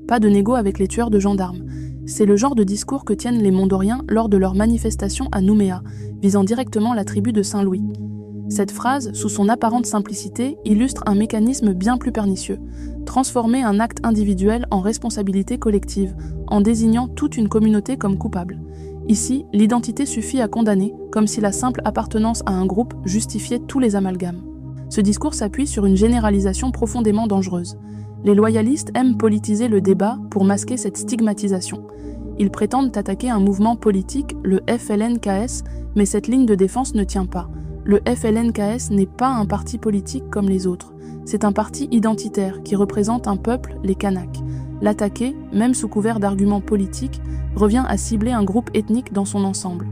pas de négo avec les tueurs de gendarmes. C'est le genre de discours que tiennent les Mondoriens lors de leur manifestation à Nouméa, visant directement la tribu de Saint-Louis. Cette phrase, sous son apparente simplicité, illustre un mécanisme bien plus pernicieux. Transformer un acte individuel en responsabilité collective, en désignant toute une communauté comme coupable. Ici, l'identité suffit à condamner, comme si la simple appartenance à un groupe justifiait tous les amalgames. Ce discours s'appuie sur une généralisation profondément dangereuse. Les loyalistes aiment politiser le débat pour masquer cette stigmatisation. Ils prétendent attaquer un mouvement politique, le FLNKS, mais cette ligne de défense ne tient pas. Le FLNKS n'est pas un parti politique comme les autres. C'est un parti identitaire qui représente un peuple, les Kanaks. L'attaquer, même sous couvert d'arguments politiques, revient à cibler un groupe ethnique dans son ensemble.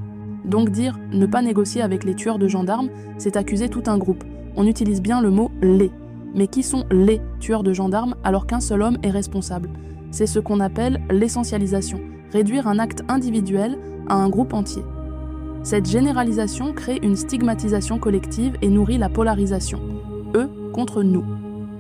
Donc dire « ne pas négocier avec les tueurs de gendarmes », c'est accuser tout un groupe. On utilise bien le mot « les ». Mais qui sont les tueurs de gendarmes alors qu'un seul homme est responsable? C'est ce qu'on appelle l'essentialisation, réduire un acte individuel à un groupe entier. Cette généralisation crée une stigmatisation collective et nourrit la polarisation. Eux contre nous.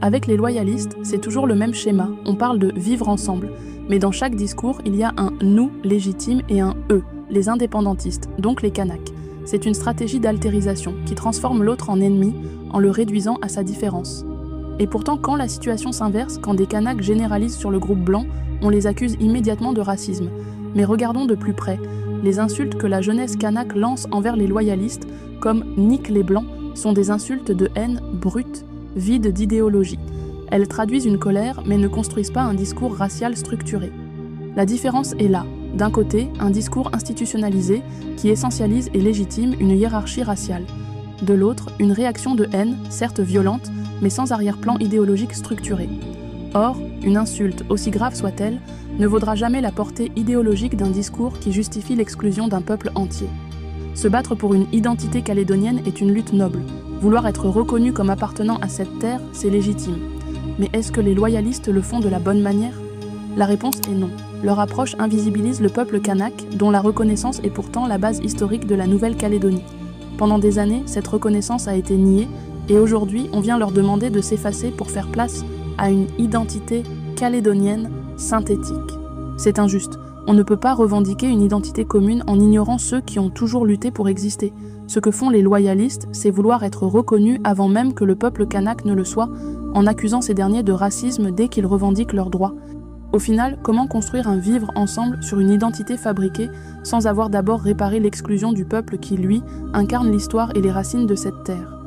Avec les loyalistes, c'est toujours le même schéma, on parle de vivre ensemble. Mais dans chaque discours, il y a un « nous » légitime et un « eux », les indépendantistes, donc les Kanaks. C'est une stratégie d'altérisation qui transforme l'autre en ennemi en le réduisant à sa différence. Et pourtant, quand la situation s'inverse, quand des Kanaks généralisent sur le groupe blanc, on les accuse immédiatement de racisme. Mais regardons de plus près. Les insultes que la jeunesse kanak lance envers les loyalistes, comme « nique les blancs », sont des insultes de haine brute, vides d'idéologie. Elles traduisent une colère, mais ne construisent pas un discours racial structuré. La différence est là. D'un côté, un discours institutionnalisé qui essentialise et légitime une hiérarchie raciale. De l'autre, une réaction de haine, certes violente, mais sans arrière-plan idéologique structuré. Or, une insulte, aussi grave soit-elle, ne vaudra jamais la portée idéologique d'un discours qui justifie l'exclusion d'un peuple entier. Se battre pour une identité calédonienne est une lutte noble. Vouloir être reconnu comme appartenant à cette terre, c'est légitime. Mais est-ce que les loyalistes le font de la bonne manière? La réponse est non. Leur approche invisibilise le peuple kanak, dont la reconnaissance est pourtant la base historique de la Nouvelle-Calédonie. Pendant des années, cette reconnaissance a été niée, et aujourd'hui, on vient leur demander de s'effacer pour faire place à une identité calédonienne synthétique. C'est injuste. On ne peut pas revendiquer une identité commune en ignorant ceux qui ont toujours lutté pour exister. Ce que font les loyalistes, c'est vouloir être reconnus avant même que le peuple kanak ne le soit, en accusant ces derniers de racisme dès qu'ils revendiquent leurs droits. Au final, comment construire un vivre ensemble sur une identité fabriquée sans avoir d'abord réparé l'exclusion du peuple qui, lui, incarne l'histoire et les racines de cette terre ?